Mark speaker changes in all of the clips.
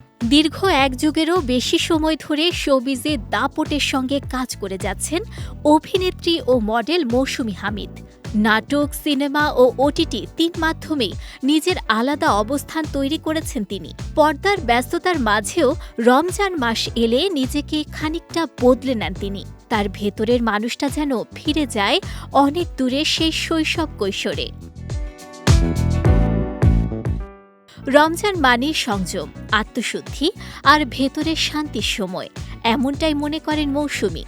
Speaker 1: দীর্ঘ এক যুগেরও বেশি সময় ধরে শোবিজে দাপটের সঙ্গে কাজ করে যাচ্ছেন অভিনেত্রী ও মডেল মৌসুমী হামিদ। নাটক, সিনেমা ও ওটিটি তিন মাধ্যমেই নিজের আলাদা অবস্থান তৈরি করেছেন তিনি। পর্দার ব্যস্ততার মাঝেও রমজান মাস এলে নিজেকে খানিকটা বদলে নেন তিনি। তার ভেতরের মানুষটা যেন ফিরে যায় অনেক দূরে সেই শৈশব কৈশোরে। রমজান মানেই সংযম, আত্মশুদ্ধি আর ভেতরের শান্তির সময়, এমনটাই মনে করেন মৌসুমী।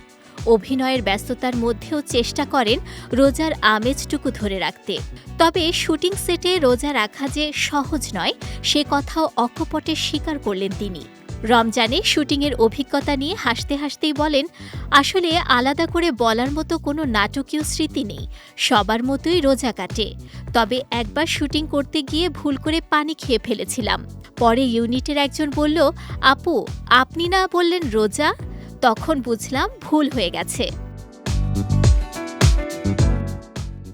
Speaker 1: অভিনয়ের ব্যস্ততার মধ্যেও চেষ্টা করেন রোজার আমেজটুকু ধরে রাখতে। তবে শুটিং সেটে রোজা রাখা যে সহজ নয়, সে কথাও অকপটে স্বীকার করলেন তিনি। রমজানে শুটিংয়ের অভিজ্ঞতা নিয়ে হাসতে হাসতেই বলেন, আসলে আলাদা করে বলার মতো কোনো নাটকীয় স্মৃতি নেই, সবার মতোই রোজা কাটে। তবে একবার শুটিং করতে গিয়ে ভুল করে পানি খেয়ে ফেলেছিলাম। পরে ইউনিটের একজন বলল, আপু আপনি না বললেন রোজা? তখন বুঝলাম ভুল হয়ে গেছে।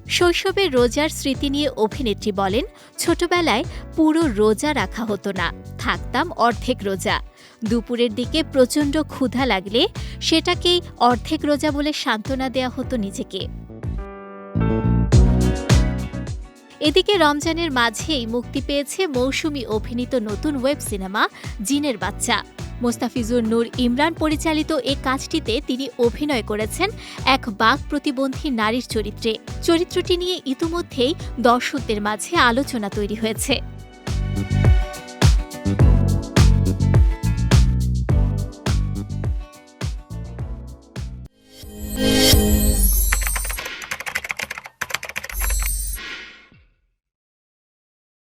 Speaker 1: শৈশবে রোজার স্মৃতি নিয়ে অভিনেত্রী বলেন, ছোটবেলায় পুরো রোজা রাখা হতো না, থাকতাম অর্ধেক রোজা। দুপুরের দিকে প্রচণ্ড ক্ষুধা লাগলে সেটাকেই অর্ধেক রোজা বলে সান্ত্বনা দেয়া হতো নিজেকে। এদিকে রমজানের মাঝেই মুক্তি পেয়েছে মৌসুমী অভিনীত নতুন ওয়েব সিনেমা জিনের বাচ্চা। মোস্তাফিজুর নূর ইমরান পরিচালিত এ কাজটিতে তিনি অভিনয় করেছেন এক বাক প্রতিবন্ধী নারীর চরিত্রে। চরিত্রটি নিয়ে ইতিমধ্যেই দর্শকদের মাঝে আলোচনা তৈরি হয়েছে।